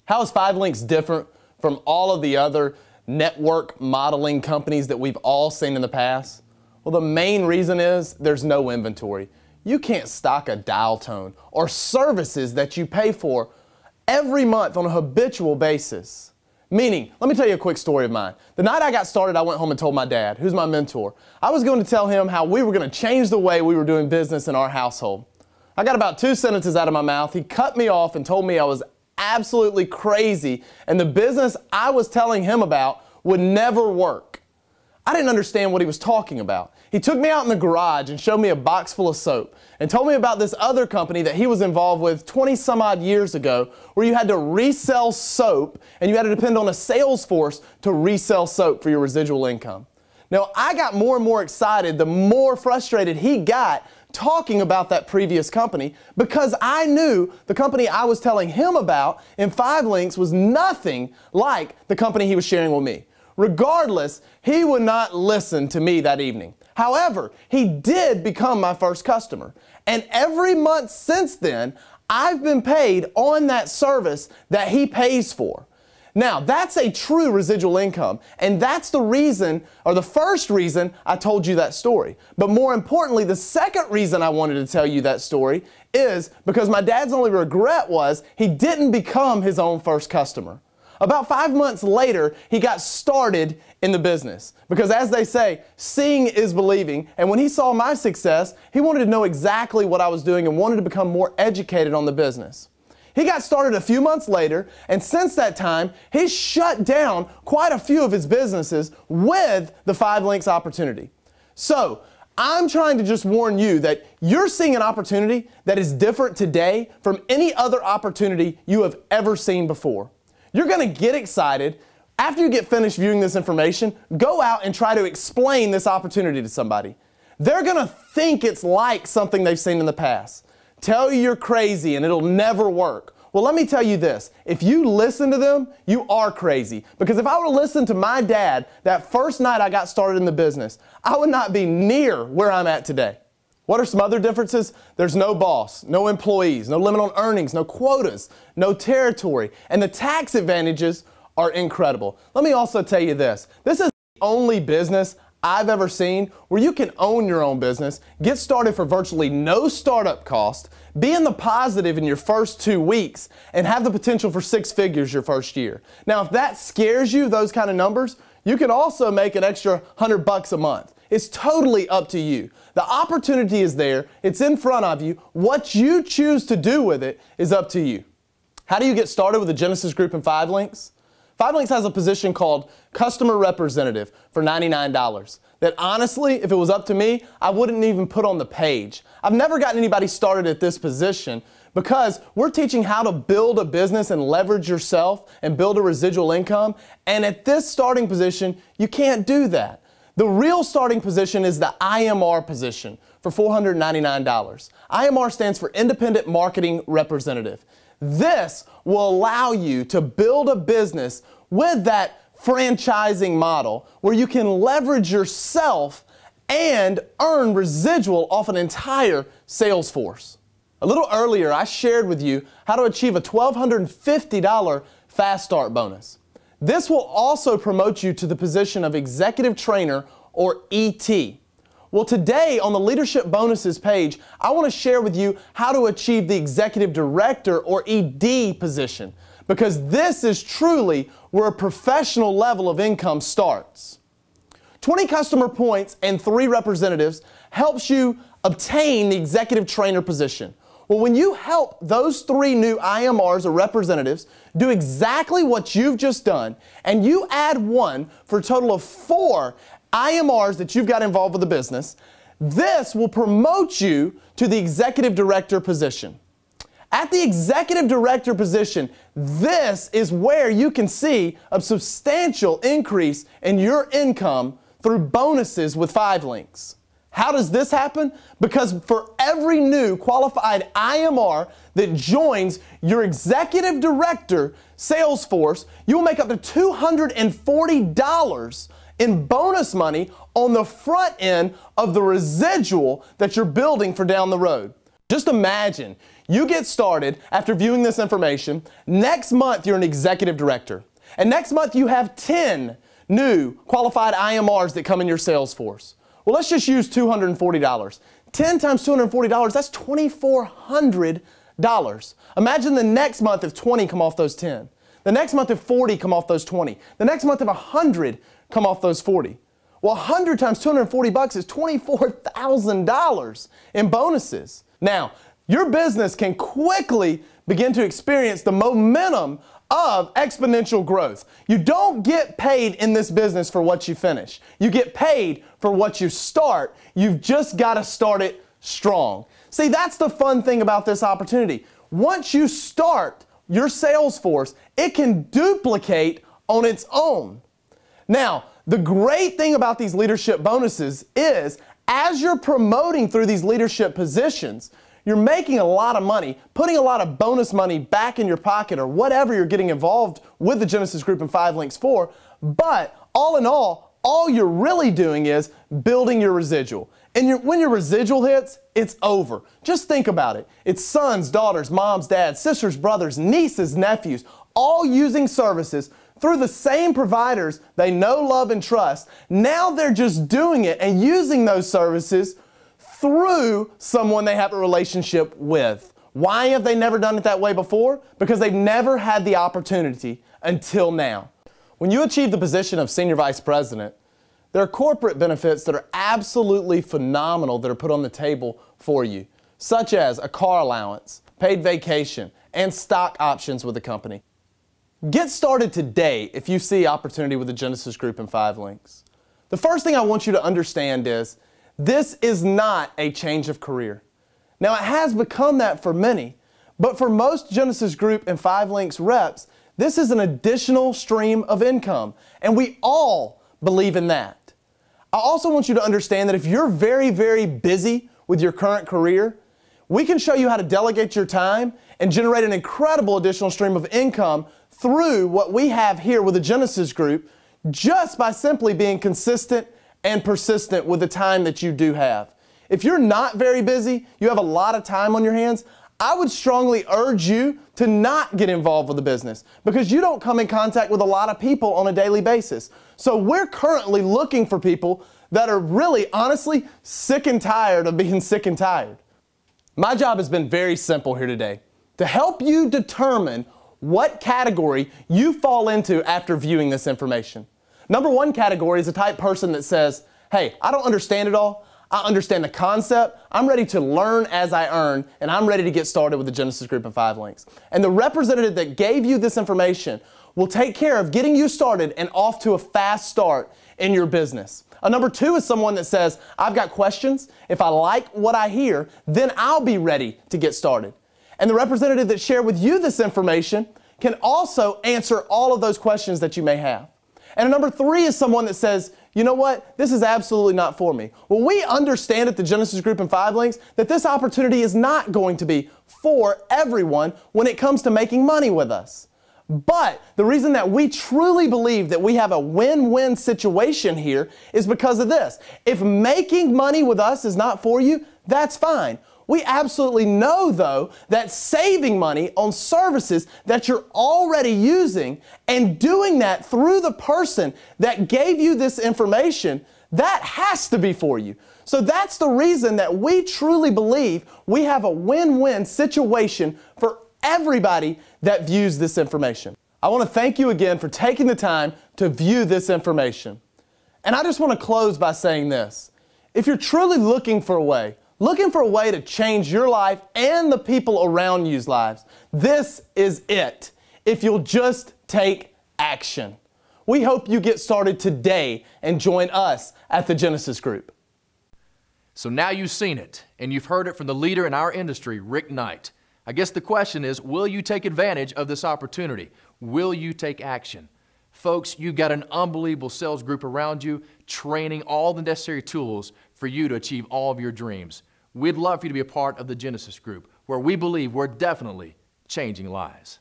How is 5LINX different from all of the other network modeling companies that we've all seen in the past? Well, the main reason is there's no inventory. You can't stock a dial tone or services that you pay for every month on a habitual basis. Meaning, let me tell you a quick story of mine. The night I got started, I went home and told my dad, who's my mentor. I was going to tell him how we were going to change the way we were doing business in our household. I got about 2 sentences out of my mouth. He cut me off and told me I was absolutely crazy and the business I was telling him about would never work. I didn't understand what he was talking about. He took me out in the garage and showed me a box full of soap and told me about this other company that he was involved with 20 some odd years ago where you had to resell soap and you had to depend on a sales force to resell soap for your residual income. Now, I got more and more excited the more frustrated he got talking about that previous company because I knew the company I was telling him about in 5LINX was nothing like the company he was sharing with me. Regardless, he would not listen to me that evening. However, he did become my first customer. And every month since then, I've been paid on that service that he pays for. Now, that's a true residual income, and that's the reason, or the first reason I told you that story. But more importantly, the second reason I wanted to tell you that story is because my dad's only regret was he didn't become his own first customer. About 5 months later, he got started in the business. Because as they say, seeing is believing. And when he saw my success, he wanted to know exactly what I was doing and wanted to become more educated on the business. He got started a few months later, and since that time, he's shut down quite a few of his businesses with the 5LINX opportunity. So, I'm trying to just warn you that you're seeing an opportunity that is different today from any other opportunity you have ever seen before. You're going to get excited. After you get finished viewing this information, go out and try to explain this opportunity to somebody. They're going to think it's like something they've seen in the past. Tell you you're crazy and it'll never work. Well, let me tell you this. If you listen to them, you are crazy. Because if I would have listened to my dad that first night I got started in the business, I would not be near where I'm at today. What are some other differences? There's no boss, no employees, no limit on earnings, no quotas, no territory, and the tax advantages are incredible. Let me also tell you this. This is the only business I've ever seen where you can own your own business, get started for virtually no startup cost, be in the positive in your first 2 weeks, and have the potential for 6 figures your first year. Now, if that scares you, those kind of numbers, you can also make an extra $100 a month. It's totally up to you. The opportunity is there. It's in front of you. What you choose to do with it is up to you. How do you get started with the Genesis Group and 5LINX? 5LINX has a position called Customer Representative for $99 that honestly, if it was up to me, I wouldn't even put on the page. I've never gotten anybody started at this position because we're teaching how to build a business and leverage yourself and build a residual income. And at this starting position, you can't do that. The real starting position is the IMR position for $499. IMR stands for Independent Marketing Representative. This will allow you to build a business with that franchising model where you can leverage yourself and earn residual off an entire sales force. A little earlier, I shared with you how to achieve a $1,250 Fast Start bonus. This will also promote you to the position of Executive Trainer or ET. Well, today on the Leadership Bonuses page, I want to share with you how to achieve the Executive Director or ED position because this is truly where a professional level of income starts. 20 customer points and 3 representatives helps you obtain the Executive Trainer position. Well, when you help those 3 new IMRs or representatives do exactly what you've just done, and you add 1 for a total of 4 IMRs that you've got involved with the business, this will promote you to the Executive Director position. At the Executive Director position, this is where you can see a substantial increase in your income through bonuses with 5LINX. How does this happen? Because for every new qualified IMR that joins your Executive Director sales force, you'll make up to $240 in bonus money on the front end of the residual that you're building for down the road. Just imagine You get started after viewing this information. Next month, you're an executive director. And next month, you have 10 new qualified IMRs that come in your sales force. Well, let's just use $240. 10 times $240, that's $2,400. Imagine the next month if 20 come off those 10. The next month if 40 come off those 20. The next month if 100 come off those 40. Well, 100 times 240 bucks is $24,000 in bonuses. Now, your business can quickly begin to experience the momentum of exponential growth. You don't get paid in this business for what you finish. You get paid for what you start. You've just got to start it strong. See, that's the fun thing about this opportunity. Once you start your sales force, it can duplicate on its own. Now, the great thing about these leadership bonuses is as you're promoting through these leadership positions, you're making a lot of money, putting a lot of bonus money back in your pocket or whatever you're getting involved with the Genesis Group and 5 Links for. But all in all you're really doing is building your residual. And when your residual hits, it's over. Just think about it. It's sons, daughters, moms, dads, sisters, brothers, nieces, nephews, all using services through the same providers they know, love, and trust. Now they're just doing it and using those services through someone they have a relationship with. Why have they never done it that way before? Because they've never had the opportunity until now. When you achieve the position of Senior Vice President, there are corporate benefits that are absolutely phenomenal that are put on the table for you, such as a car allowance, paid vacation, and stock options with the company. Get started today if you see opportunity with the Genesis Group and 5 Links. The first thing I want you to understand is this is not a change of career. Now, it has become that for many, but for most Genesis Group and 5 Links reps, this is an additional stream of income, and we all believe in that. I also want you to understand that if you're very, very busy with your current career, we can show you how to delegate your time and generate an incredible additional stream of income through what we have here with the Genesis Group just by simply being consistent and persistent with the time that you do have. If you're not very busy, you have a lot of time on your hands, I would strongly urge you to not get involved with the business because you don't come in contact with a lot of people on a daily basis. So we're currently looking for people that are really, honestly, sick and tired of being sick and tired. My job has been very simple here today, to help you determine what category you fall into after viewing this information. Number one category is the type person that says, hey, I don't understand it all. I understand the concept. I'm ready to learn as I earn, and I'm ready to get started with the Genesis Group and 5 Links. And the representative that gave you this information will take care of getting you started and off to a fast start in your business. Number two is someone that says, I've got questions. If I like what I hear, then I'll be ready to get started. And the representative that shared with you this information can also answer all of those questions that you may have. And number three is someone that says, you know what, this is absolutely not for me. Well, we understand at the Genesis Group and 5 Links that this opportunity is not going to be for everyone when it comes to making money with us. But the reason that we truly believe that we have a win-win situation here is because of this. If making money with us is not for you, that's fine. We absolutely know, though, that saving money on services that you're already using and doing that through the person that gave you this information, that has to be for you. So that's the reason that we truly believe we have a win-win situation for everybody that views this information. I want to thank you again for taking the time to view this information. And I just want to close by saying this. If you're truly looking for a way to change your life and the people around you's lives, this is it. If you'll just take action. We hope you get started today and join us at the Genesis Group. So now you've seen it, and you've heard it from the leader in our industry, Rick Knight. I guess the question is, will you take advantage of this opportunity? Will you take action? Folks, you've got an unbelievable sales group around you, training all the necessary tools for you to achieve all of your dreams. We'd love for you to be a part of the Genesis Group, where we believe we're definitely changing lives.